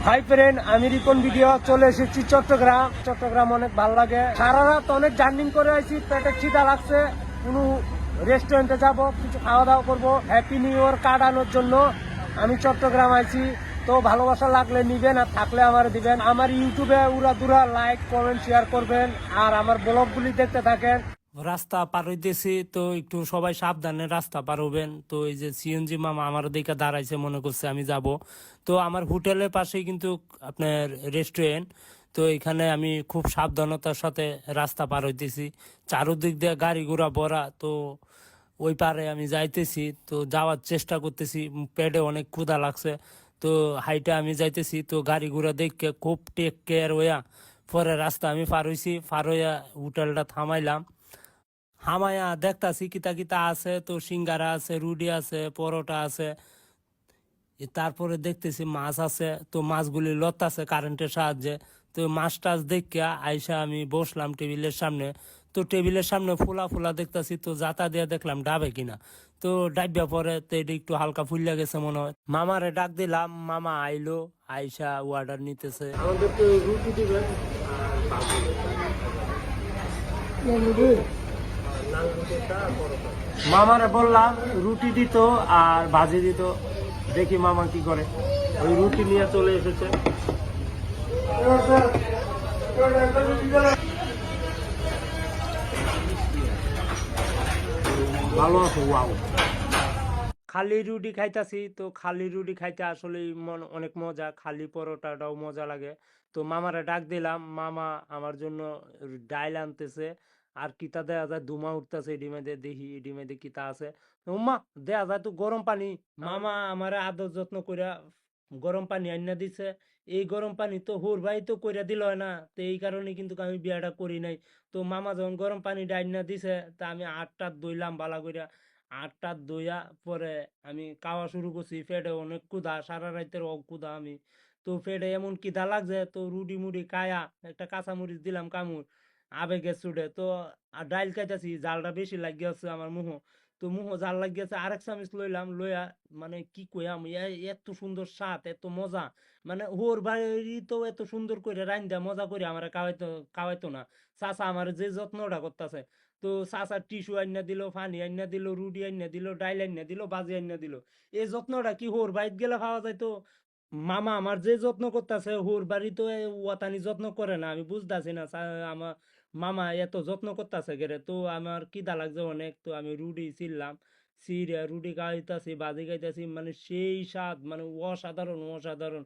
Hi friend, আমি Ripon video চলে এসেছি চট্টগ্রাম অনেক ভালো লাগে। সারা রাত অনেক জার্নিং করে আইছি, পেটে খিদা লাগছে। কোনো রেস্টুরেন্টে যাব, কিছু খাওয়া দাওয়া করবো। হ্যাপি নিউ ইয়ার কাটানোর জন্য আমি চট্টগ্রাম আইছি। তো ভালোবাসা লাগলে নিবেন, আর থাকলে আমার দিবেন। আমার ইউটিউবে উড়াদুরা লাইক কমেন্ট শেয়ার করবেন, আর আমার ব্লগগুলি দেখতে থাকেন। রাস্তা পার হইতেছি, তো একটু সবাই সাবধানে রাস্তা পার হবেন। তো এই যে সিএনজি মামা আমার দিকে দাঁড়াইছে, মনে করছে আমি যাব। তো আমার হোটেলের পাশেই কিন্তু আপনার রেস্টুরেন্ট। তো এখানে আমি খুব সাবধানতার সাথে রাস্তা পার হইতেছি। চারদিক দিয়ে গাড়ি ঘোড়া ভরা। তো ওই পারে আমি যাইতেছি, তো যাওয়ার চেষ্টা করতেছি। পেটে অনেক ক্ষুধা লাগছে। তো হাইটা আমি যাইতেছি, তো গাড়ি ঘোড়া দেখে খুব টেক কেয়ার হইয়া পরে রাস্তা আমি পার হইছি। পার হইয়া হোটেলটা থামাইলাম। হামায়া দেখতাছি কিতা কিতা আছে। তো সিঙ্গারা আছে, রুটি আছে, পরোটা আছে। তারপরে দেখতেছি মাছ আছে। তো মাছগুলি লতাছে কারেন্টের সাহায্যে। তো মাছ টাছ দেখিয়া আইসা আমি বসলাম টেবিলের সামনে। তো টেবিলের সামনে ফুলা ফুলা দেখতাছি, তো জাতা দিয়া দেখলাম ডাবে কিনা। তো ডাইবা পরে তো এটা একটু হালকা ফুলিয়া গেছে মনে হয়। মামারে ডাক দিলাম, মামা আইলো। আইসা অর্ডার নিতেছে। আমাদের তো রুটি দিবে মামারে বললাম রুটি দিত আর ভাজি দিত। দেখি মামা কি করে। ওই রুটি নিয়ে চলে এসেছে। ভালো আছে, ওয়াও। খালি রুটি খাইতাছি, তো খালি রুটি খাইতে আসলে অনেক মজা। খালি পরোটাটাও মজা লাগে। তো মামারে ডাক দিলাম, মামা আমার জন্য ডাইল আনতেছে। আর কিতা দেয়া যায়, ধুমা উঠতেছে ডিমেদে। দেখি ডিমেদে কিতা আছে। উম্মা, দেয়া যায় তো গরম পানি। মামা আমার আদর যত্ন কইরা গরম পানি আইনা দিছে। এই গরম পানি তো হুর ভাই তো কইরা দিল হয় না। তো এই কারণে কিন্তু আমি বিয়াটা করি নাই। তো মামা যখন গরম পানি ডাইনা দিছে, তা আমি আটটা দইলাম বালা কইরা। আটটা দইয়া পরে আমি খাওয়া শুরু করছি। পেটে অনেক ক্ষুধা, সারা রাতের ক্ষুধা আমি। তো পেটে এমন খিদা লাগছে, তো রুটি মুড়ি খায়া একটা কাঁচামরিচ দিলাম কামড়, আবেগে ছুটে। তো আর ডাইল খাইতেছি, জালটা বেশি লাগিয়েছে আমার মুহ। তো মুহ জাল লাগিয়েছে, আরেক চামিচ লইলাম। লইয়া মানে কি কইয়াম, এত সুন্দর স্বাদ, এত মজা। মানে হোর বাড়ি তো এত সুন্দর করে রাইন্দা মজা করে আমার খাওয়াইতো না। চাচা আমার যে যত্নটা করতেছে। তো চাচা টিস্যু আইনা দিল, পানি আইনা দিল, রুটি আইনা দিল, ডাইল আইনা দিল, বাজি আইনা দিল। এই যত্নটা কি হোর বাড়িতে গেলে পাওয়া যায়? তো মামা আমার যে যত্ন করতেছে, হোর বাড়ি তো ওয়াতানি যত্ন করে না। আমি বুঝতেছি না আমার মামা এত যত্ন করতেছে গেরে। তো আমার খিদা লাগছে অনেক। তো আমি রুটি ছিললাম, সিরিয়া রুটি খাইতেছি, বাজি খাইতেছি। মানে সেই স্বাদ, মানে অসাধারণ অসাধারণ।